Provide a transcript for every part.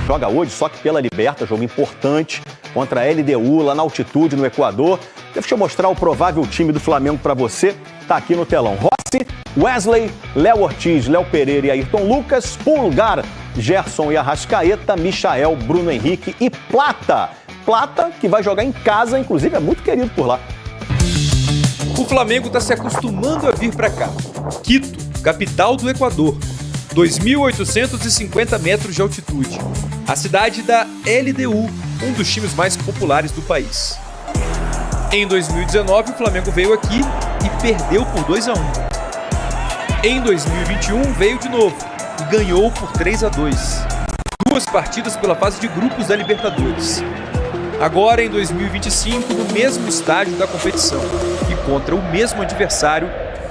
Joga hoje, só que pela Liberta, jogo importante contra a LDU, lá na altitude, no Equador. Deixa eu mostrar o provável time do Flamengo para você. Tá aqui no telão. Rossi, Wesley, Léo Ortiz, Léo Pereira e Ayrton Lucas, Pulgar, Gerson e Arrascaeta, Michael, Bruno Henrique e Plata. Plata, que vai jogar em casa, inclusive é muito querido por lá. O Flamengo está se acostumando a vir para cá. Quito, capital do Equador. 2.850 metros de altitude. A cidade da LDU, um dos times mais populares do país. Em 2019, o Flamengo veio aqui e perdeu por 2-1. Em 2021, veio de novo e ganhou por 3-2. 2 partidas pela fase de grupos da Libertadores. Agora, em 2025, no mesmo estádio da competição e contra o mesmo adversário,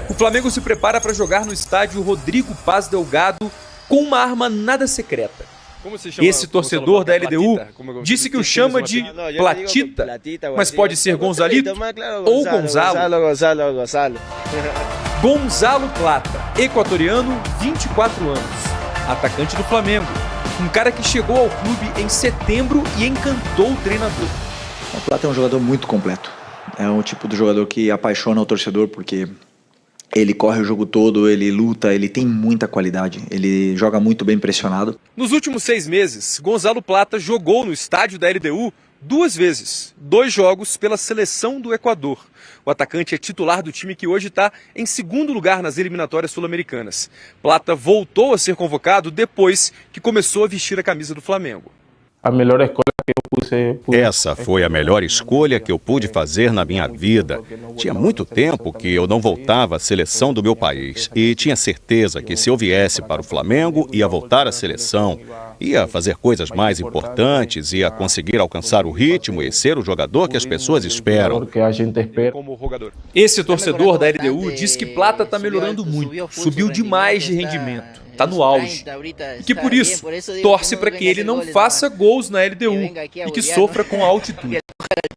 o Flamengo se prepara para jogar no estádio Rodrigo Paz Delgado com uma arma nada secreta. Esse torcedor da LDU disse que o chama de Platita, mas pode ser Gonzalito ou Gonzalo. Gonzalo Plata, equatoriano, 24 anos, atacante do Flamengo. Um cara que chegou ao clube em setembro e encantou o treinador. O Plata é um jogador muito completo. É um tipo de jogador que apaixona o torcedor porque ele corre o jogo todo, ele luta, ele tem muita qualidade, ele joga muito bem pressionado. Nos últimos 6 meses, Gonzalo Plata jogou no estádio da LDU 2 vezes, 2 jogos pela seleção do Equador. O atacante é titular do time que hoje está em 2º lugar nas eliminatórias sul-americanas. Plata voltou a ser convocado depois que começou a vestir a camisa do Flamengo. A melhor escolha que eu pude. Essa foi a melhor escolha que eu pude fazer na minha vida. Tinha muito tempo que eu não voltava à seleção do meu país e tinha certeza que se eu viesse para o Flamengo, ia voltar à seleção, ia fazer coisas mais importantes, ia conseguir alcançar o ritmo e ser o jogador que as pessoas esperam. Esse torcedor da LDU diz que Plata está melhorando muito, subiu demais de rendimento. Está no auge. E que por isso torce para que ele não faça gols na LDU e que sofra com a altitude.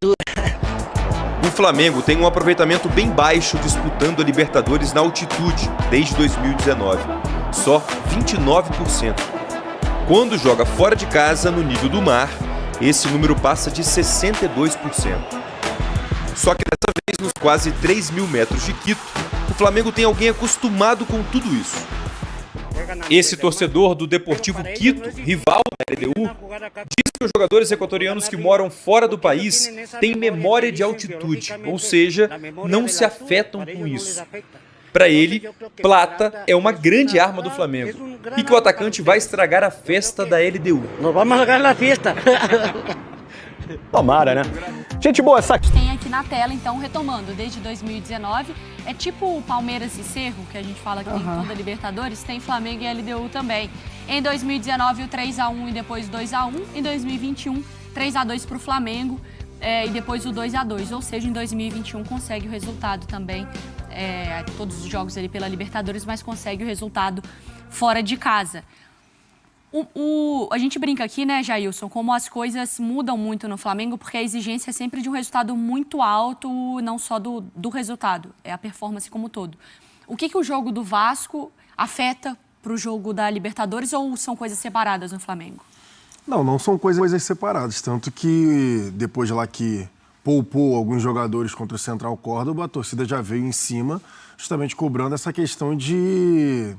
O Flamengo tem um aproveitamento bem baixo disputando a Libertadores na altitude desde 2019. Só 29%. Quando joga fora de casa, no nível do mar, esse número passa de 62%. Só que dessa vez, nos quase 3.000 metros de Quito, o Flamengo tem alguém acostumado com tudo isso. Esse torcedor do Deportivo Quito, rival da LDU, diz que os jogadores equatorianos que moram fora do país têm memória de altitude, ou seja, não se afetam com isso. Para ele, Plata é uma grande arma do Flamengo e que o atacante vai estragar a festa da LDU. Nós vamos jogar na festa. Tomara, né? Gente boa, essa aqui. Tem aqui na tela, então, retomando, desde 2019, é tipo o Palmeiras e Cerro, que a gente fala que tem toda a Libertadores, tem Flamengo e LDU também. Em 2019, o 3-1 e depois 2-1. Em 2021, 3-2 para o Flamengo e depois o 2-2. Ou seja, em 2021 consegue o resultado também, todos os jogos ali pela Libertadores, mas consegue o resultado fora de casa. A gente brinca aqui, né, Jailson, como as coisas mudam muito no Flamengo, porque a exigência é sempre de um resultado muito alto, não só do resultado, é a performance como um todo. O que o jogo do Vasco afeta para o jogo da Libertadores ou são coisas separadas no Flamengo? Não são coisas separadas, tanto que depois lá que poupou alguns jogadores contra o Central Córdoba, a torcida já veio em cima, justamente cobrando essa questão de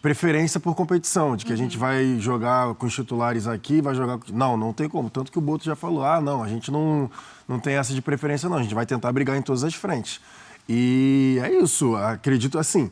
preferência por competição, de que a gente vai jogar com os titulares aqui, vai jogar... Não tem como. Tanto que o Boto já falou, não, a gente não tem essa de preferência não, a gente vai tentar brigar em todas as frentes. E é isso, acredito assim,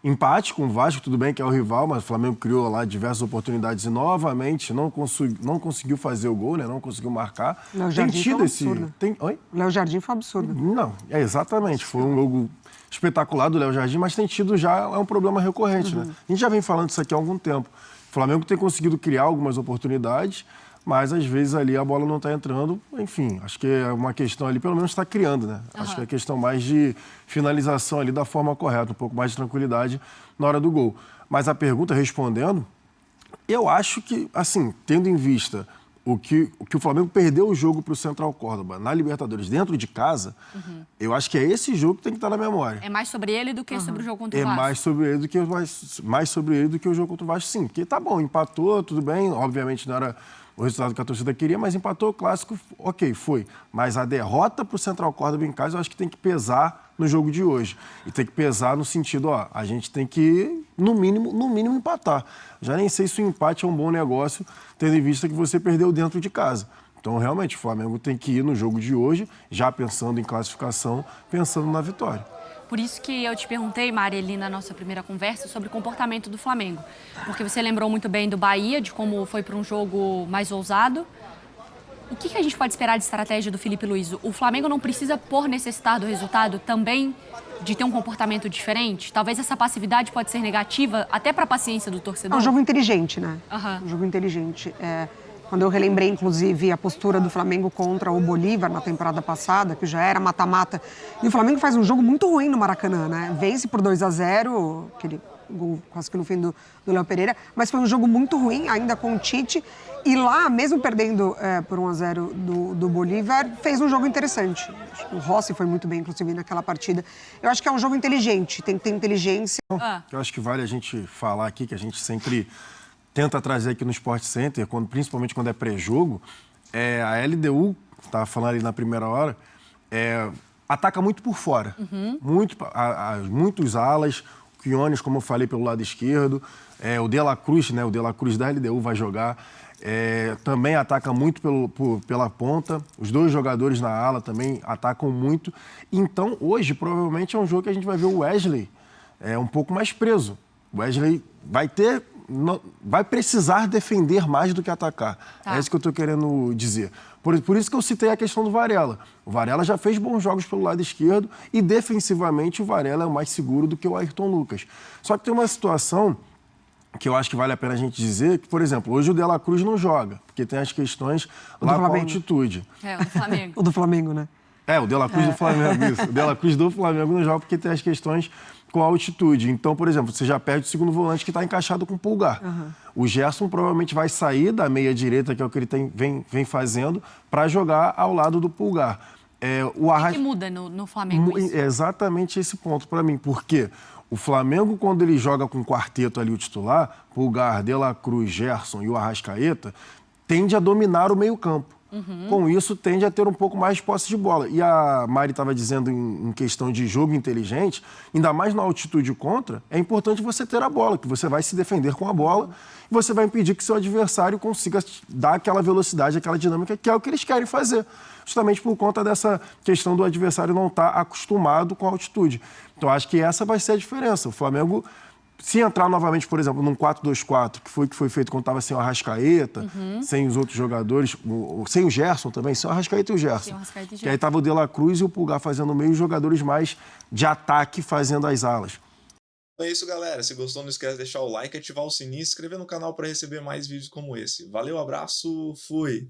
empate com o Vasco, tudo bem que é o rival, mas o Flamengo criou lá diversas oportunidades e novamente não conseguiu fazer o gol, né? Não conseguiu marcar. Léo Jardim foi um absurdo. Oi? Léo Jardim foi um absurdo. Não, exatamente, foi um jogo espetacular do Léo Jardim, mas tem tido já, é um problema recorrente, né? A gente já vem falando isso aqui há algum tempo. O Flamengo tem conseguido criar algumas oportunidades, mas às vezes ali a bola não está entrando. Enfim, acho que é uma questão ali, pelo menos está criando, né? Acho que é questão mais de finalização ali da forma correta, um pouco mais de tranquilidade na hora do gol. Mas a pergunta, respondendo, eu acho que, assim, tendo em vista o que o Flamengo perdeu o jogo para o Central Córdoba na Libertadores dentro de casa, eu acho que é esse jogo que tem que estar na memória. É mais sobre ele do que sobre o jogo contra o É Vasco. mais sobre ele do que o jogo contra o Vasco, sim. Porque tá bom, empatou, tudo bem. Obviamente não era o resultado que a torcida queria, mas empatou o clássico, ok, foi. Mas a derrota para o Central Córdoba em casa, eu acho que tem que pesar no jogo de hoje. E tem que pesar no sentido, a gente tem que, no mínimo empatar. Já nem sei se o empate é um bom negócio, tendo em vista que você perdeu dentro de casa. Então, realmente, o Flamengo tem que ir no jogo de hoje, já pensando em classificação, pensando na vitória. Por isso que eu te perguntei, Mari, ali na nossa primeira conversa, sobre o comportamento do Flamengo. Porque você lembrou muito bem do Bahia, de como foi para um jogo mais ousado. O que a gente pode esperar de estratégia do Felipe Luiz? O Flamengo não precisa, por necessitar do resultado, também de ter um comportamento diferente? Talvez essa passividade pode ser negativa até para a paciência do torcedor? É um jogo inteligente, né? Aham. Um jogo inteligente. Quando eu relembrei, inclusive, a postura do Flamengo contra o Bolívar na temporada passada, que já era mata-mata, e o Flamengo faz um jogo muito ruim no Maracanã, né? Vence por 2-0, aquele gol quase que no fim do Léo Pereira, mas foi um jogo muito ruim, ainda com o Tite, e lá, mesmo perdendo por 1-0 do Bolívar, fez um jogo interessante. O Rossi foi muito bem, inclusive, naquela partida. Eu acho que é um jogo inteligente, tem que ter inteligência. Eu acho que vale a gente falar aqui, que a gente sempre tenta trazer aqui no Sport Center, principalmente quando é pré-jogo, a LDU, estava falando ali na primeira hora, ataca muito por fora. Muitos alas, o Quiones, como eu falei, pelo lado esquerdo, o De La Cruz, né, o De La Cruz da LDU vai jogar, também ataca muito pela ponta, os dois jogadores na ala também atacam muito. Então, hoje, provavelmente, é um jogo que a gente vai ver o Wesley um pouco mais preso. O Wesley vai precisar defender mais do que atacar. Tá. É isso que eu estou querendo dizer. Por isso que eu citei a questão do Varela. O Varela já fez bons jogos pelo lado esquerdo e, defensivamente, o Varela é mais seguro do que o Ayrton Lucas. Só que tem uma situação que eu acho que vale a pena a gente dizer, que, por exemplo, hoje o De La Cruz não joga, porque tem as questões lá com a altitude. O do Flamengo. O do Flamengo, né? O De La Cruz do Flamengo, isso. O De La Cruz do Flamengo não joga porque tem as questões com a altitude. Então, por exemplo, você já perde o segundo volante que está encaixado com o Pulgar. O Gerson provavelmente vai sair da meia direita, que é o que ele vem fazendo, para jogar ao lado do Pulgar. O que muda no Flamengo isso? É exatamente esse ponto para mim, porque o Flamengo, quando ele joga com o quarteto ali, o titular, Pulgar, De La Cruz, Gerson e o Arrascaeta, tende a dominar o meio-campo. Com isso, tende a ter um pouco mais de posse de bola. E a Mari estava dizendo em questão de jogo inteligente, ainda mais na altitude contra, é importante você ter a bola, que você vai se defender com a bola e você vai impedir que seu adversário consiga dar aquela velocidade, aquela dinâmica, que é o que eles querem fazer. Justamente por conta dessa questão do adversário não estar acostumado com a altitude. Então, acho que essa vai ser a diferença. O Flamengo, se entrar novamente, por exemplo, num 4-2-4, que foi feito quando estava sem o Arrascaeta, sem os outros jogadores, sem o Gerson também, sem o Arrascaeta e o Gerson. Que aí estava o De La Cruz e o Pulgar fazendo o meio, os jogadores mais de ataque fazendo as alas. É isso, galera. Se gostou, não esquece de deixar o like, ativar o sininho e se inscrever no canal para receber mais vídeos como esse. Valeu, abraço, fui!